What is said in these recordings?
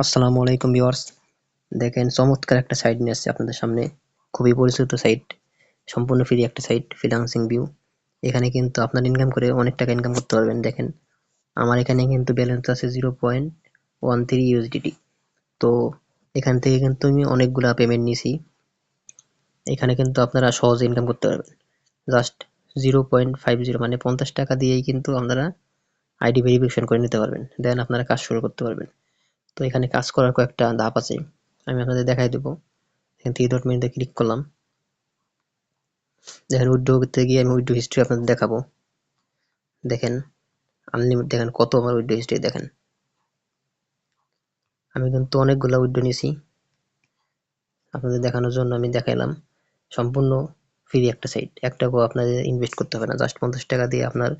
আসসালামু আলাইকুম ভিউয়ার্স। দেখেন চমৎকার একটা সাইট নিয়ে আসছি আপনাদের সামনে। খুবই পরিচিত সাইট, সম্পূর্ণ ফ্রি একটা সাইট ফ্রিল্যান্সিং ভিউ। এখানে কিন্তু আপনার ইনকাম করে অনেক টাকা ইনকাম করতে পারবেন। দেখেন আমার এখানে কিন্তু ব্যালেন্স আছে 0.13 ইউএসডিটি। তো এখান থেকে কিন্তু আমি অনেকগুলা পেমেন্ট নিছি। এখানে কিন্তু আপনারা সহজে ইনকাম করতে পারবেন। জাস্ট 0.50 মানে 50 টাকা দিয়েই কিন্তু আপনারা আইডি ভেরিফিকেশন করে নিতে পারবেন। দেন আপনারা কাজ শুরু করতে পারবেন। তো এখানে কাজ করার কয়েকটা ধাপ আছে, আমি আপনাদের দেখাই দেবো। এখান থেকে ডট মেনুতে ক্লিক করলাম। দেখেন উইথড্র করতে গিয়ে আমি উইথড্র হিস্ট্রি আপনাদের দেখাবো। দেখেন আনলিমিটেড, দেখেন কত আমার উইথড্র হিস্ট্রি। দেখেন আমি কিন্তু অনেকগুলো উইথড্র নিয়েছি, আপনাদের দেখানোর জন্য আমি দেখাইলাম। সম্পূর্ণ ফ্রি একটা সাইট, এক টাকাও আপনাদের ইনভেস্ট করতে হবে না। জাস্ট 50 টাকা দিয়ে আপনার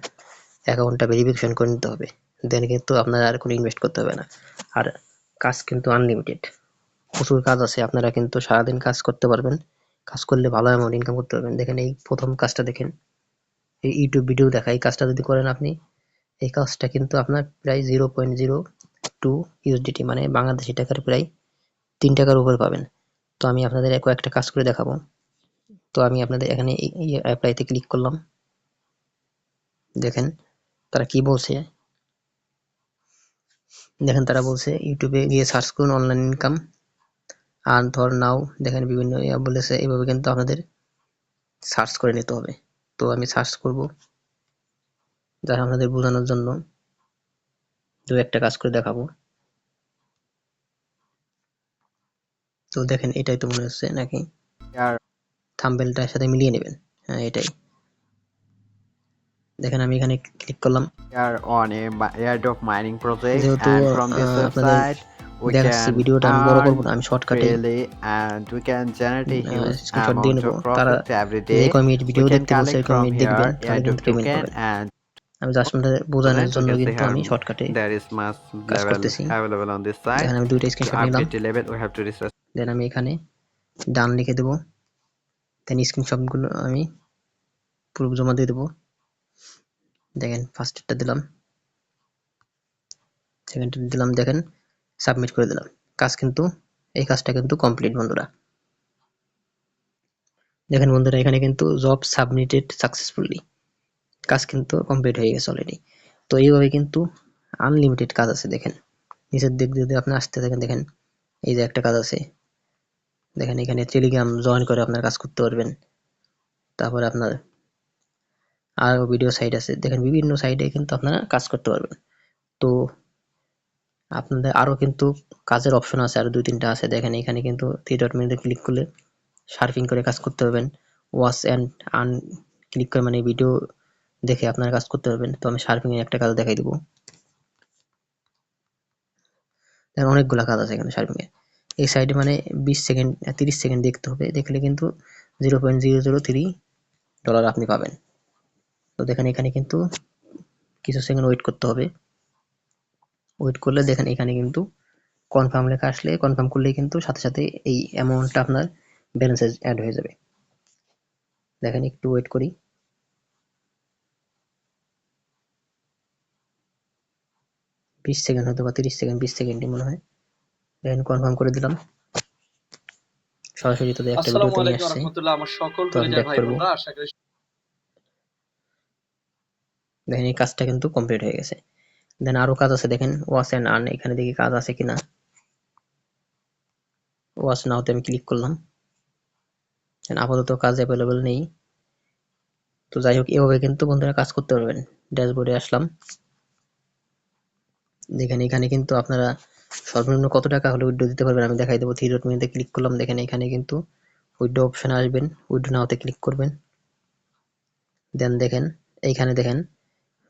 অ্যাকাউন্টটা ভেরিফিকেশন করে নিতে হবে। দেন কিন্তু আপনার আর কোনো ইনভেস্ট করতে হবে না। আর কাজ কিন্তু আনলিমিটেড, প্রচুর কাজ আছে। আপনারা কিন্তু সারাদিন কাজ করতে পারবেন। কাজ করলে ভালো অ্যামাউন্ট ইনকাম করতে পারবেন। দেখেন এই প্রথম কাজটা দেখেন, এই ইউটিউব ভিডিও দেখা, এই কাজটা যদি করেন আপনি, এই কাজটা কিন্তু আপনার প্রায় 0.02 ইউএসডিটি মানে বাংলাদেশি টাকার প্রায় 3 টাকার উপরে পাবেন। তো আমি আপনাদের কয়েকটা কাজ করে দেখাবো। তো আমি আপনাদের এখানে অ্যাপ্লাইতে ক্লিক করলাম। দেখেন তারা কি বলছে। দেখেন তারা বলছে ইউটিউবে গিয়ে সার্চ করুন online income earn for now. দেখেন বিভিন্ন বলেছে, এইভাবে কিন্তু আপনাদের সার্চ করে নিতে হবে। তো আমি সার্চ করব যারা আপনাদের বোঝানোর জন্য দু একটা কাজ করে দেখাবো। তো দেখেন এটাই তো মনে হচ্ছে নাকি, are থাম্বনেলটার সাথে মিলিয়ে নেবেন। হ্যাঁ এটাই। দেখেন আমি এখানে ক্লিক করলাম। on a airdrop mining project, যেহেতু and from this আপনাদের website we দেখাচ্ছি, can ভিডিওটা আমি বড় করবো earn না, আমি শর্টকাটে freely and we can generate a huge screenshot দিয়ে amount নেবো। of তারা profit every যে day. Commit We video can দেখতে বলছে collect ওই from কমিট দেখবেন, here তাহলে airdrop কিন্তু পেমেন্ট token পাবেন। and আমি জাস্ট আপনাদের বোঝানোর so জন্য guys কিন্তু here আমি শর্টকাটে there is much কাজ level করতেছি। available on this site. দেখেন আমি দুইটা To স্ক্রিনশট নিলাম। update the level we have to research. দেন আমি এখানে ডান লিখে দেবো। দেন স্ক্রিনশট গুলো আমি পুরো জমা দিয়ে দেবো। দেখেন ফার্স্টটা দিলাম, সেকেন্ডটা দিলাম। দেখেন সাবমিট করে দিলাম। কাজ কিন্তু, এই কাজটা কিন্তু কমপ্লিট বন্ধুরা। দেখেন বন্ধুরা এখানে কিন্তু জব সাবমিটেড সাকসেসফুলি, কাজ কিন্তু কমপ্লিট হয়ে গেছে অলরেডি। তো এইভাবে কিন্তু আনলিমিটেড কাজ আছে। দেখেন নিচের দিক যদি আপনি আসতে থাকেন, দেখেন এই যে একটা কাজ আছে। দেখেন এখানে টেলিগ্রাম জয়েন করে আপনার কাজ করতে পারবেন। তারপরে আপনার আরো ভিডিও সাইট আছে। দেখেন বিভিন্ন সাইটে কিন্তু আপনারা কাজ করতে পারবেন। তো আপনাদের আরো কিন্তু কাজের অপশন আছে, আরো দুই তিনটা আছে। দেখেন এখানে কিন্তু থ্রি ডট মেনুতে ক্লিক করলে সার্ফিং করে কাজ করতে পারবেন। ওয়াচ এন্ড আর্ন ক্লিক করে মানে ভিডিও দেখে আপনারা কাজ করতে পারবেন। তো আমি সার্ফিং এর একটা কাজ দেখাই দিব। দেখেন অনেকগুলা কাজ আছে এখানে সার্ফিং এর। এই সাইডে মানে 20 সেকেন্ড 30 সেকেন্ড দেখতে হবে, দেখলে কিন্তু $0.003 আপনি পাবেন। তো দেখেন এখানে কিন্তু কিছু সেকেন্ড ওয়েট করতে হবে। ওয়েট করলে দেখেন এখানে কিন্তু কনফার্ম লেখা আসলে কনফার্ম করলেই কিন্তু সাথে সাথে এই অ্যামাউন্টটা আপনার ব্যালেন্সে অ্যাড হয়ে যাবে। দেখেন একটু ওয়েট করি। 20 সেকেন্ড হয়তো বা 30 সেকেন্ড, 20 সেকেন্ডই মনে হয়। দেখেন কনফার্ম করে দিলাম। সরাসরি তোদের একটা আসসালামু ভিডিওতে নিয়ে আলাইকুম আসছে। রহমতুল্লাহ। আমার সকল তো আমি কলিজার ব্যাক ভাই করব। বোনরা, আশা করি দেখেন এই কাজটা কিন্তু কমপ্লিট হয়ে গেছে। দেন আরো কাজ আছে। দেখেন ওয়াচ এন্ড আর্ন, এখানে দেখি কাজ আছে কিনা। ওয়াচ নাওতে আমি ক্লিক করলাম। আপাতত কাজ অ্যাভেলেবল নেই। তো যাই হোক এভাবে কিন্তু বন্ধুরা কাজ করতে পারবেন। ড্যাশবোর্ডে আসলাম। দেখেন এখানে কিন্তু আপনারা সর্বনিম্ন কত টাকা হলে উইথড্র দিতে পারবেন আমি দেখাই দেবো। থ্রি ডট মেনুতে ক্লিক করলাম। দেখেন এখানে কিন্তু উইথড্র অপশনে আসবেন, উইথড্র নাওতে ক্লিক করবেন। দেন দেখেন এইখানে দেখেন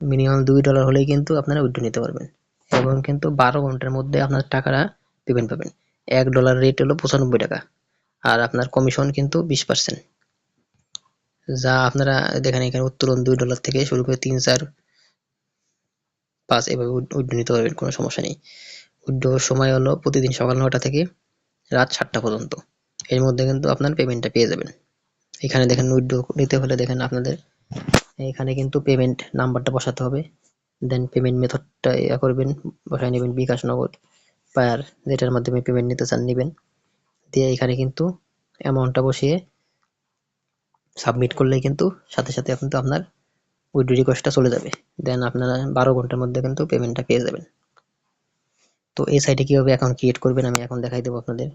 মিনিমাম $2 হলেই কিন্তু আপনারা উইথড্র নিতে পারবেন, এবং কিন্তু 12 ঘন্টার মধ্যে আপনার টাকাটা পেমেন্ট পাবেন। $1 রেট হলো 95 টাকা, আর আপনার কমিশন কিন্তু 20%। যা আপনারা দেখেন এখানে উত্তোলন $2 থেকে শুরু করে 3, 4, 5 এভাবে উইথড্র নিতে পারবেন, কোনো সমস্যা নেই। উইথড্রর সময় হলো প্রতিদিন সকাল 9টা থেকে রাত 7টা পর্যন্ত। এর মধ্যে কিন্তু আপনার পেমেন্টটা পেয়ে যাবেন। এখানে দেখেন উইথড্র নিতে হলে দেখেন আপনাদের এখানে কিন্তু পেমেন্ট নাম্বারটা বসাতে হবে। দেন পেমেন্ট মেথডটা করবেন, বসায় নেবেন বিকাশ, নগদ, পায়ার যেটার মাধ্যমে পেমেন্ট নিতে চান নিবেন, দিয়ে এখানে কিন্তু অ্যামাউন্টটা বসিয়ে সাবমিট করলেই কিন্তু সাথে সাথে কিন্তু আপনার উইথড্র রিকোয়েস্টটা চলে যাবে। দেন আপনারা 12 ঘন্টার মধ্যে কিন্তু পেমেন্টটা পেয়ে যাবেন। তো এই সাইটে কিভাবে অ্যাকাউন্ট ক্রিয়েট করবেন আমি এখন দেখাই দেবো আপনাদের।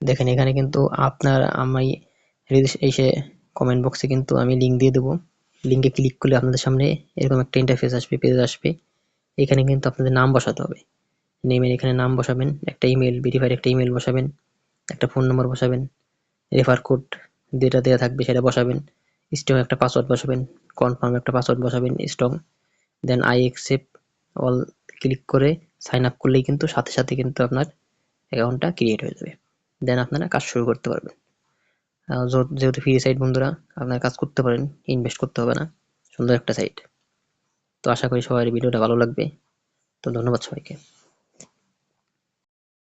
দেখেন এখানে কিন্তু আপনার আমি এসে কমেন্ট বক্সে কিন্তু আমি লিঙ্ক দিয়ে দেবো। লিঙ্কে ক্লিক করলে আপনাদের সামনে এরকম একটা ইন্টারফেস আসবে, পেজ আসবে। এখানে কিন্তু আপনাদের নাম বসাতে হবে। নেমের এখানে নাম বসাবেন, একটা ইমেল, ভেরিফাইড একটা ইমেল বসাবেন, একটা ফোন নম্বর বসাবেন, রেফার কোড যেটা দেওয়া থাকবে সেটা বসাবেন, স্ট্রং একটা পাসওয়ার্ড বসাবেন, কনফার্ম একটা পাসওয়ার্ড বসাবেন strong, then I accept all click করে সাইন আপ করলেই কিন্তু সাথে সাথে কিন্তু আপনার অ্যাকাউন্টটা ক্রিয়েট হয়ে যাবে। দেন আপনারা কাজ শুরু করতে পারবেন। যেহেতু ফ্রি সাইট বন্ধুরা, আপনারা কাজ করতে পারেন, ইনভেস্ট করতে হবে না, সুন্দর একটা সাইট। তো আশা করি সবার ভিডিওটা ভালো লাগবে। তো ধন্যবাদ সবাইকে।